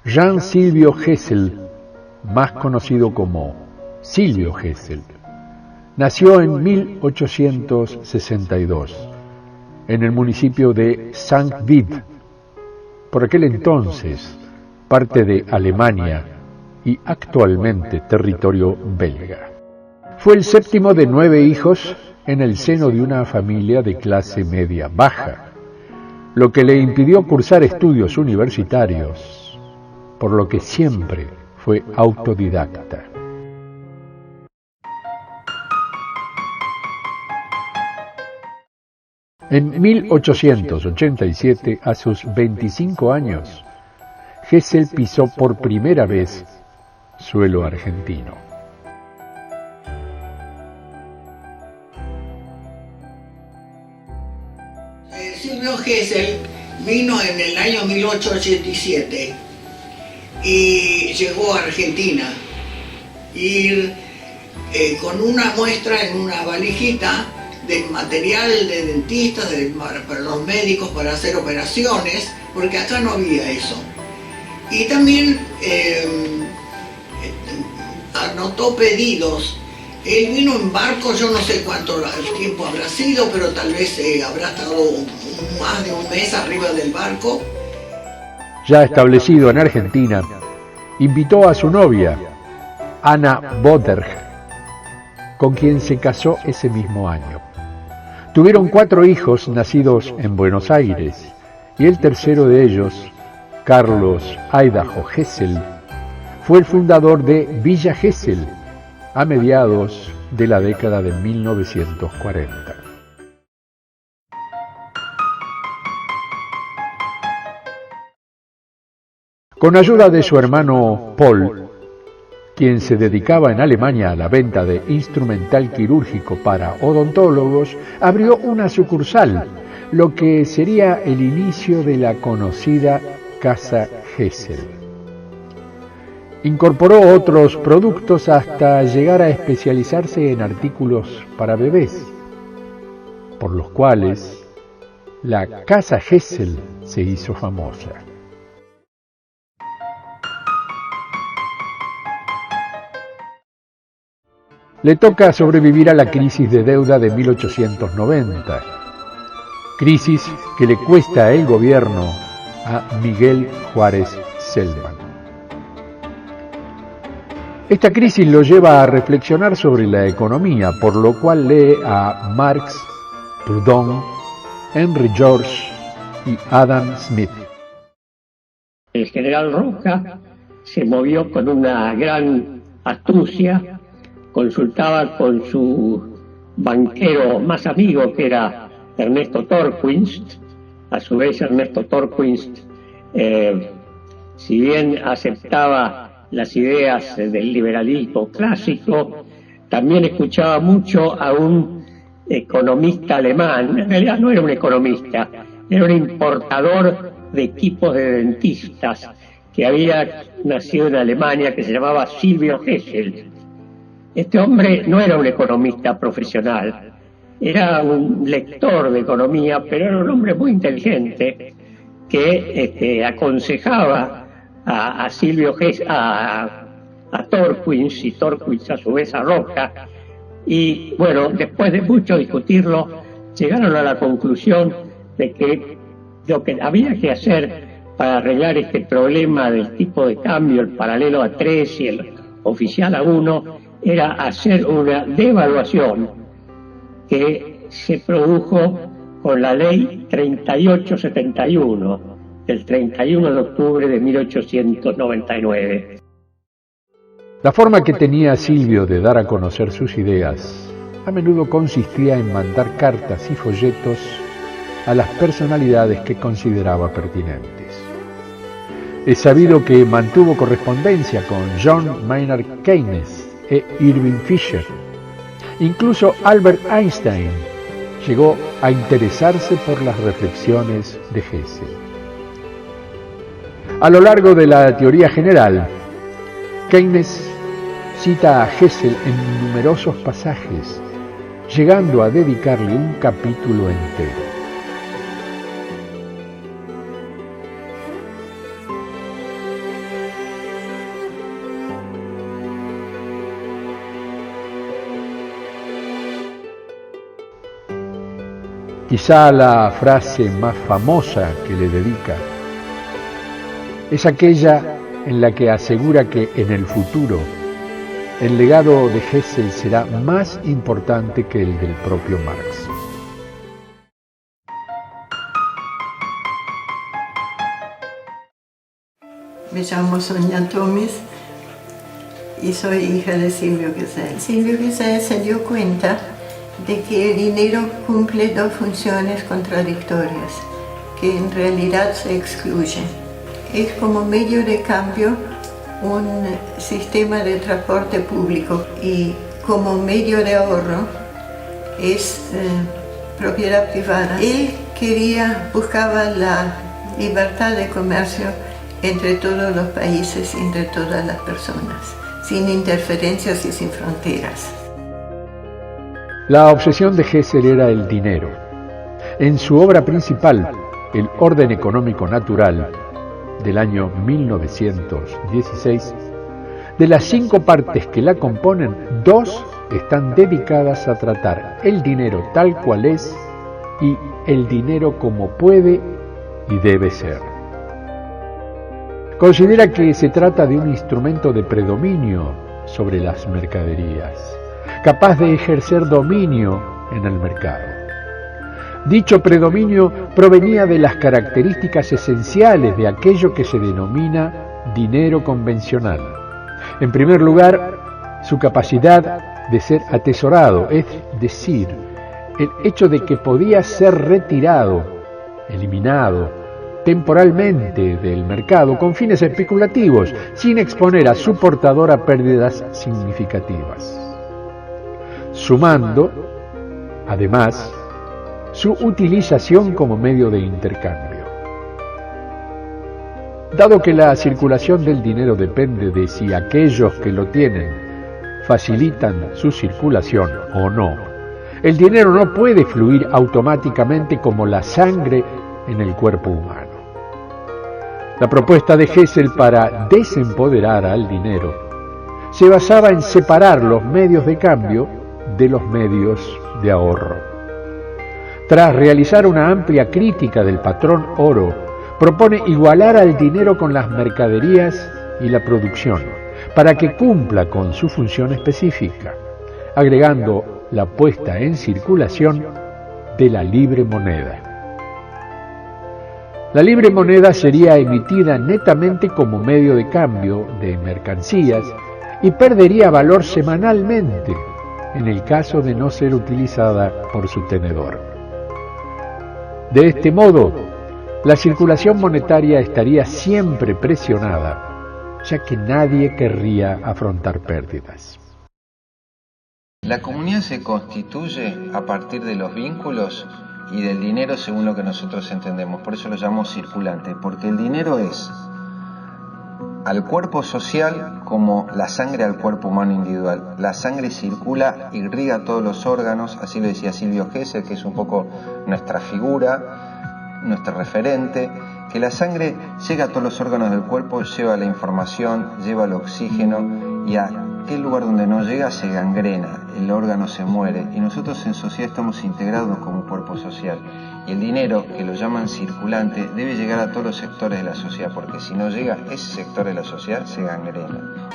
Jean Silvio Gesell, más conocido como Silvio Gesell, nació en 1862 en el municipio de Saint-Vith, por aquel entonces parte de Alemania y actualmente territorio belga. Fue el séptimo de 9 hijos en el seno de una familia de clase media baja, lo que le impidió cursar estudios universitarios, por lo que siempre fue autodidacta. En 1887, a sus 25 años, Gesell pisó por primera vez suelo argentino. Silvio Gesell vino en el año 1887 y llegó a Argentina y con una muestra en una valijita del material de dentistas, para los médicos, para hacer operaciones, porque acá no había eso. Y también anotó pedidos. Él vino en barco, yo no sé cuánto tiempo habrá sido, pero tal vez habrá estado más de un mes arriba del barco. Ya establecido en Argentina, invitó a su novia, Anna Boderg, con quien se casó ese mismo año. Tuvieron 4 hijos nacidos en Buenos Aires, y el tercero de ellos, Carlos Idaho Gesell, fue el fundador de Villa Gesell a mediados de la década de 1940. Con ayuda de su hermano Paul, quien se dedicaba en Alemania a la venta de instrumental quirúrgico para odontólogos, abrió una sucursal, lo que sería el inicio de la conocida Casa Gesell. Incorporó otros productos hasta llegar a especializarse en artículos para bebés, por los cuales la Casa Gesell se hizo famosa. Le toca sobrevivir a la crisis de deuda de 1890, crisis que le cuesta el gobierno a Miguel Juárez Celman. Esta crisis lo lleva a reflexionar sobre la economía, por lo cual lee a Marx, Proudhon, Henry George y Adam Smith. El general Roca se movió con una gran astucia, consultaba con su banquero más amigo, que era Ernesto Torquist. A su vez, Ernesto Torquist, si bien aceptaba las ideas del liberalismo clásico, también escuchaba mucho a un economista alemán. En realidad no era un economista, era un importador de equipos de dentistas que había nacido en Alemania, que se llamaba Silvio Gesell. Este hombre no era un economista profesional, era un lector de economía, pero era un hombre muy inteligente que aconsejaba a Silvio Gesell, a Torquist, y Torquist a su vez a Roca. Y bueno, después de mucho discutirlo, llegaron a la conclusión de que lo que había que hacer para arreglar este problema del tipo de cambio, el paralelo a 3 y el oficial a 1, era hacer una devaluación que se produjo con la ley 3871 del 31 de octubre de 1899. La forma que tenía Silvio de dar a conocer sus ideas a menudo consistía en mandar cartas y folletos a las personalidades que consideraba pertinentes. Es sabido que mantuvo correspondencia con John Maynard Keynes e Irving Fisher. Incluso Albert Einstein llegó a interesarse por las reflexiones de Gesell. A lo largo de la teoría general, Keynes cita a Gesell en numerosos pasajes, llegando a dedicarle un capítulo entero. Quizá la frase más famosa que le dedica es aquella en la que asegura que en el futuro el legado de Hessel será más importante que el del propio Marx. Me llamo Sonia Tomis y soy hija de Silvio Gesell. Silvio Gesell se dio cuenta de que el dinero cumple dos funciones contradictorias, que en realidad se excluyen. Es como medio de cambio un sistema de transporte público y como medio de ahorro es propiedad privada. Él buscaba la libertad de comercio entre todos los países, entre todas las personas, sin interferencias y sin fronteras. La obsesión de Hessel era el dinero. En su obra principal, El orden económico natural, del año 1916, de las 5 partes que la componen, 2 están dedicadas a tratar el dinero tal cual es y el dinero como puede y debe ser. Considera que se trata de un instrumento de predominio sobre las mercaderías, capaz de ejercer dominio en el mercado. Dicho predominio provenía de las características esenciales de aquello que se denomina dinero convencional. En primer lugar, su capacidad de ser atesorado, es decir, el hecho de que podía ser retirado, eliminado temporalmente del mercado con fines especulativos, sin exponer a su portador a pérdidas significativas. Sumando, además, su utilización como medio de intercambio. Dado que la circulación del dinero depende de si aquellos que lo tienen facilitan su circulación o no, el dinero no puede fluir automáticamente como la sangre en el cuerpo humano. La propuesta de Hessel para desempoderar al dinero se basaba en separar los medios de cambio de los medios de ahorro. Tras realizar una amplia crítica del patrón oro, propone igualar al dinero con las mercaderías y la producción, para que cumpla con su función específica, agregando la puesta en circulación de la libre moneda. La libre moneda sería emitida netamente como medio de cambio de mercancías y perdería valor semanalmente en el caso de no ser utilizada por su tenedor. De este modo, la circulación monetaria estaría siempre presionada, ya que nadie querría afrontar pérdidas. La comunidad se constituye a partir de los vínculos y del dinero según lo que nosotros entendemos. Por eso lo llamamos circulante, porque el dinero es al cuerpo social como la sangre al cuerpo humano individual. La sangre circula, irriga todos los órganos, así lo decía Silvio Gesell, que es un poco nuestra figura, nuestro referente, que la sangre llega a todos los órganos del cuerpo, lleva la información, lleva el oxígeno, y a aquel lugar donde no llega se gangrena, el órgano se muere, y nosotros en sociedad estamos integrados como un cuerpo social. Y el dinero, que lo llaman circulante, debe llegar a todos los sectores de la sociedad, porque si no llega a ese sector de la sociedad, se gangrena.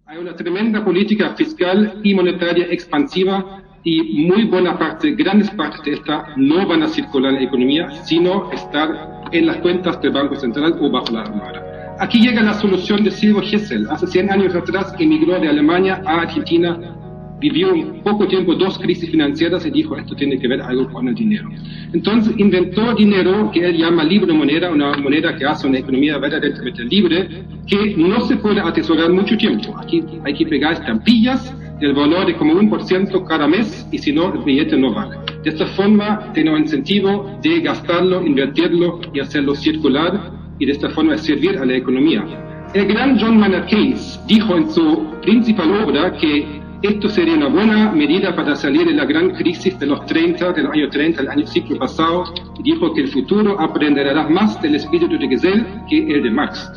Hay una tremenda política fiscal y monetaria expansiva, y muy buena parte, grandes partes de esta no van a circular en la economía, sino estar en las cuentas del Banco Central o bajo la almohada. Aquí llega la solución de Silvio Gesell. Hace 100 años atrás emigró de Alemania a Argentina, vivió un poco tiempo 2 crisis financieras y dijo, esto tiene que ver algo con el dinero. Entonces inventó dinero que él llama libre moneda, una moneda que hace una economía verdaderamente libre, que no se puede atesorar mucho tiempo. Aquí hay que pegar estampillas del valor de como 1% cada mes, y si no, el billete no vale. De esta forma, tiene un incentivo de gastarlo, invertirlo y hacerlo circular, y de esta forma servir a la economía. El gran John Maynard Keynes dijo en su principal obra que esto sería una buena medida para salir de la gran crisis de los 30, del año 30, del siglo pasado, y dijo que el futuro aprenderá más del espíritu de Gesell que el de Marx.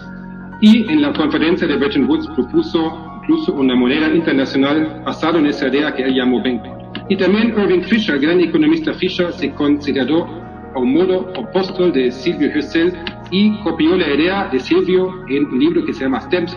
Y en la conferencia de Bretton Woods propuso incluso una moneda internacional basada en esa idea que él llamó Benko. Y también Irving Fisher, el gran economista Fisher, se consideró a un modo opuesto de Silvio Gesell y copió la idea de Silvio en un libro que se llama Stems.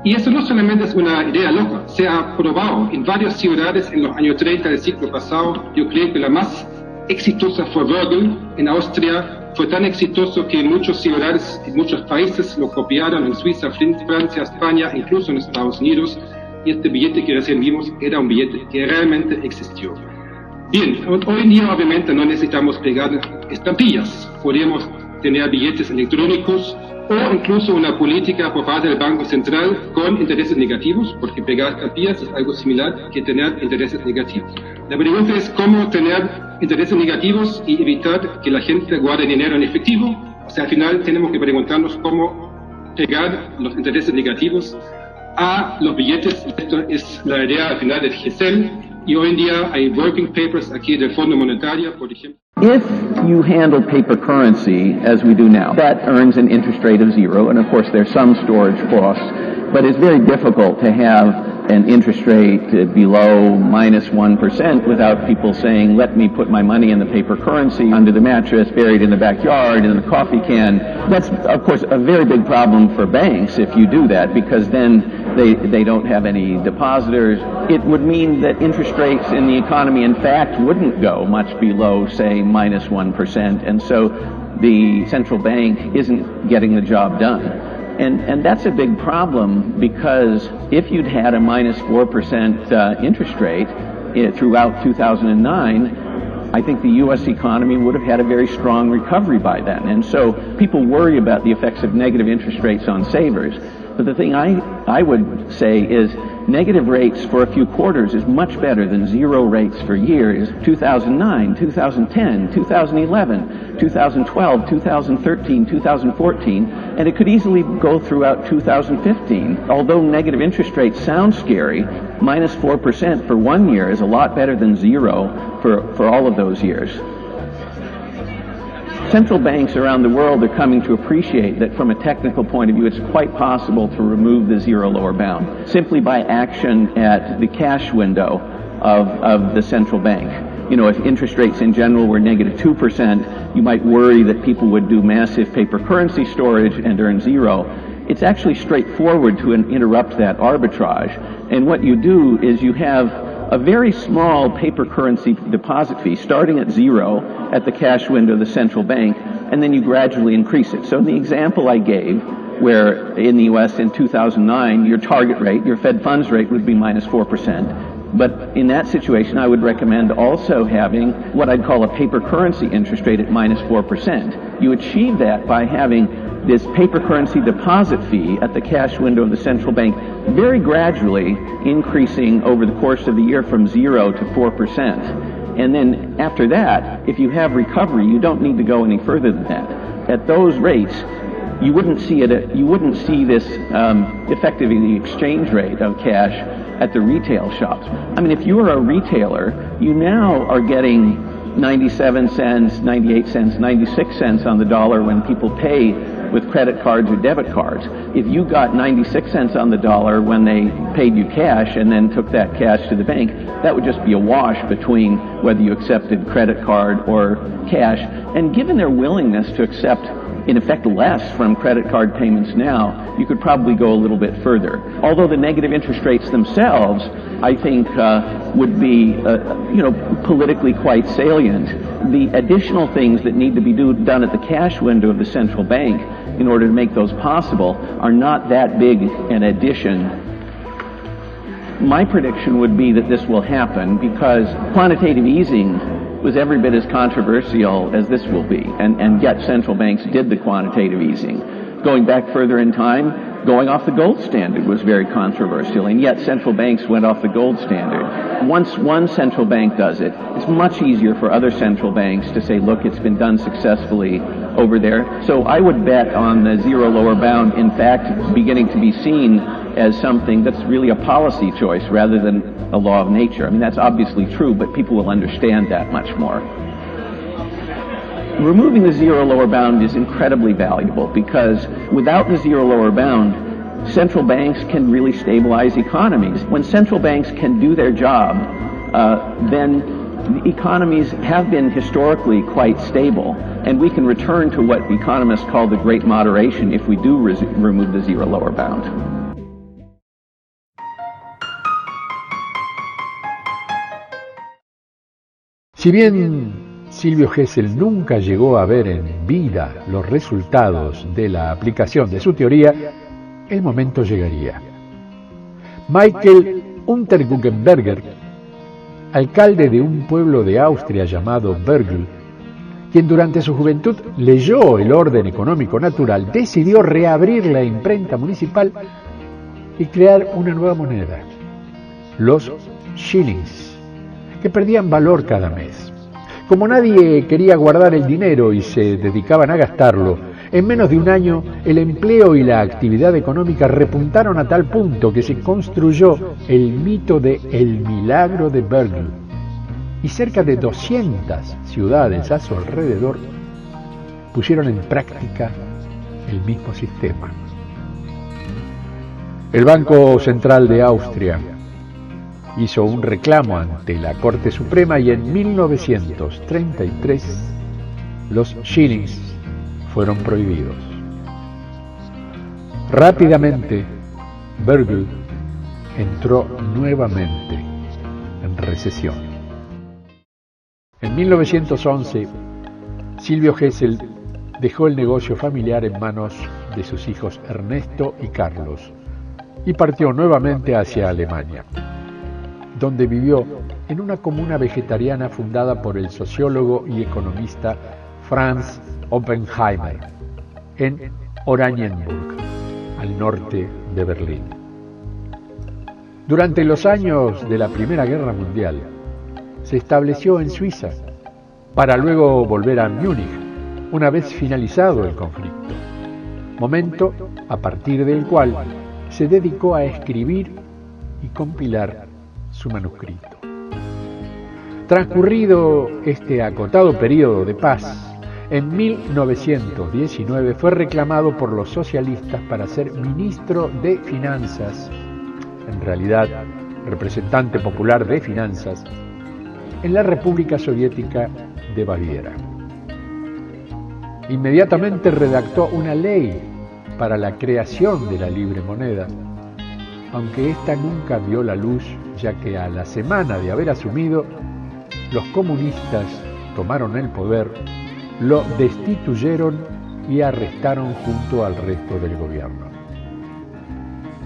Y eso no solamente es una idea loca, se ha probado en varias ciudades en los años 30 del siglo pasado. Yo creo que la más exitosa fue Wörgl en Austria. Fue tan exitoso que en muchas ciudades, en muchos países lo copiaron, en Suiza, Francia, España, incluso en Estados Unidos. Y este billete que recién vimos era un billete que realmente existió. Bien, hoy en día obviamente no necesitamos pegar estampillas. Podemos tener billetes electrónicos o incluso una política por parte del Banco Central con intereses negativos, porque pegar estampillas es algo similar que tener intereses negativos. La pregunta es cómo tener intereses negativos y evitar que la gente guarde dinero en efectivo. O sea, al final tenemos que preguntarnos cómo pegar los intereses negativos a los billetes. Esto es la idea al final de Gesell, y hoy en día hay working papers aquí del Fondo Monetario, por ejemplo. If you handle paper currency, as we do now, that earns an interest rate of 0, and of course there's some storage costs, but it's very difficult to have an interest rate below -1% without people saying, let me put my money in the paper currency under the mattress, buried in the backyard, in the coffee can. That's, of course, a very big problem for banks if you do that, because then they don't have any depositors. It would mean that interest rates in the economy, in fact, wouldn't go much below, say, -1%, and so the central bank isn't getting the job done. And that's a big problem, because if you'd had a -4% interest rate throughout 2009, I think the U.S. economy would have had a very strong recovery by then. And so people worry about the effects of negative interest rates on savers. But the thing I would say is negative rates for a few quarters is much better than 0 rates for years. 2009, 2010, 2011, 2012, 2013, 2014, and it could easily go throughout 2015. Although negative interest rates sound scary, -4% for 1 year is a lot better than 0 for all of those years. Central banks around the world are coming to appreciate that from a technical point of view, it's quite possible to remove the 0 lower bound simply by action at the cash window of the central bank. You know, if interest rates in general were -2%, you might worry that people would do massive paper currency storage and earn 0. It's actually straightforward to interrupt that arbitrage. And what you do is you have a very small paper currency deposit fee starting at 0 at the cash window of the central bank, and then you gradually increase it. So in the example I gave, where in the U.S. in 2009, your target rate, your Fed funds rate would be -4%. But in that situation, I would recommend also having what I'd call a paper currency interest rate at -4%. You achieve that by having this paper currency deposit fee at the cash window of the central bank very gradually increasing over the course of the year from 0 to 4%. And then after that, if you have recovery, you don't need to go any further than that. At those rates, you wouldn't see this effectively the exchange rate of cash at the retail shops. I mean, if you are a retailer, you now are getting 97 cents, 98 cents, 96 cents on the dollar when people pay with credit cards or debit cards. If you got 96 cents on the dollar when they paid you cash and then took that cash to the bank, that would just be a wash between whether you accepted credit card or cash. And given their willingness to accept, in effect, less from credit card payments now, you could probably go a little bit further. Although the negative interest rates themselves, I think, would be, politically quite salient. The additional things that need to be done at the cash window of the central bank in order to make those possible are not that big an addition. My prediction would be that this will happen because quantitative easing was every bit as controversial as this will be, and yet central banks did the quantitative easing. Going back further in time, going off the gold standard was very controversial, and yet central banks went off the gold standard. Once one central bank does it, it's much easier for other central banks to say, look, it's been done successfully over there. So I would bet on the 0 lower bound, in fact, beginning to be seen as something that's really a policy choice rather than a law of nature. I mean, that's obviously true, but people will understand that much more. Removing the 0 lower bound is incredibly valuable because without the 0 lower bound, central banks can really stabilize economies. When central banks can do their job, then economies have been historically quite stable, and we can return to what economists call the great moderation if we do remove the zero lower bound. Si bien Silvio Gesell nunca llegó a ver en vida los resultados de la aplicación de su teoría, el momento llegaría. Michael Unterguggenberger, alcalde de un pueblo de Austria llamado Bergl, quien durante su juventud leyó el orden económico natural, decidió reabrir la imprenta municipal y crear una nueva moneda, los shillings, que perdían valor cada mes. Como nadie quería guardar el dinero y se dedicaban a gastarlo, en menos de un año el empleo y la actividad económica repuntaron a tal punto que se construyó el mito de El Milagro de Bergl, y cerca de 200 ciudades a su alrededor pusieron en práctica el mismo sistema. El Banco Central de Austria hizo un reclamo ante la Corte Suprema y en 1933 los shillings fueron prohibidos. Rápidamente, Bergl entró nuevamente en recesión. En 1911, Silvio Gesell dejó el negocio familiar en manos de sus hijos Ernesto y Carlos y partió nuevamente hacia Alemania, donde vivió en una comuna vegetariana fundada por el sociólogo y economista Franz Oppenheimer, en Oranienburg, al norte de Berlín. Durante los años de la Primera Guerra Mundial, se estableció en Suiza, para luego volver a Múnich, una vez finalizado el conflicto, momento a partir del cual se dedicó a escribir y compilar su manuscrito. Transcurrido este acotado periodo de paz, en 1919 fue reclamado por los socialistas para ser ministro de Finanzas, en realidad representante popular de Finanzas, en la República Soviética de Baviera. Inmediatamente redactó una ley para la creación de la libre moneda, aunque ésta nunca vio la luz, ya que a la semana de haber asumido, los comunistas tomaron el poder, lo destituyeron y arrestaron junto al resto del gobierno.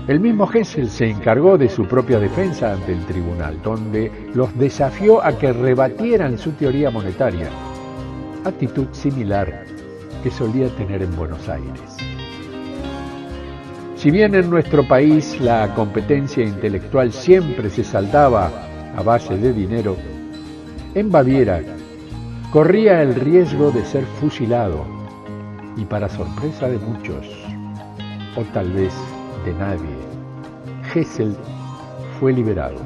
El mismo Gesell se encargó de su propia defensa ante el tribunal, donde los desafió a que rebatieran su teoría monetaria, actitud similar que solía tener en Buenos Aires. Si bien en nuestro país la competencia intelectual siempre se saldaba a base de dinero, en Baviera corría el riesgo de ser fusilado y, para sorpresa de muchos, o tal vez de nadie, Gesell fue liberado.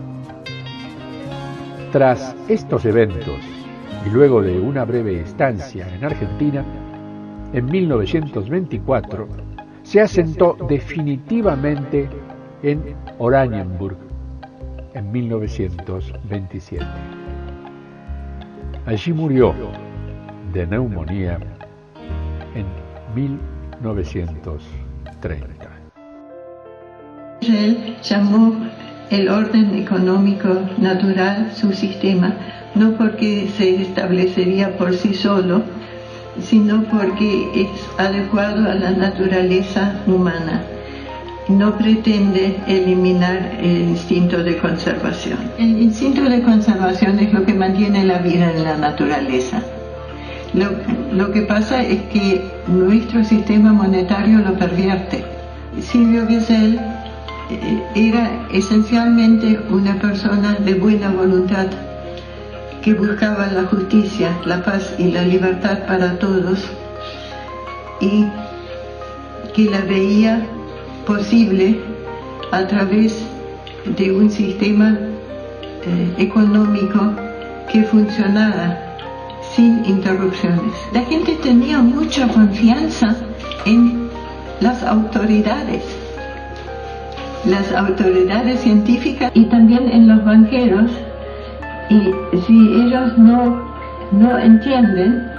Tras estos eventos y luego de una breve estancia en Argentina, en 1924 se asentó definitivamente en Oranienburg en 1927. Allí murió de neumonía en 1930. Él llamó el orden económico natural su sistema, no porque se establecería por sí solo, sino porque es adecuado a la naturaleza humana. No pretende eliminar el instinto de conservación. El instinto de conservación es lo que mantiene la vida en la naturaleza. Lo que pasa es que nuestro sistema monetario lo pervierte. Silvio Gesell era esencialmente una persona de buena voluntad que buscaba la justicia, la paz y la libertad para todos, y que la veía posible a través de un sistema económico que funcionara sin interrupciones. La gente tenía mucha confianza en las autoridades. las autoridades científicas y también en los banqueros. Y si ellos no entienden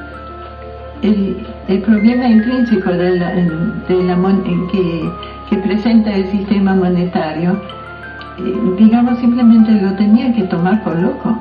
el problema intrínseco que presenta el sistema monetario, digamos, simplemente lo tenían que tomar por loco.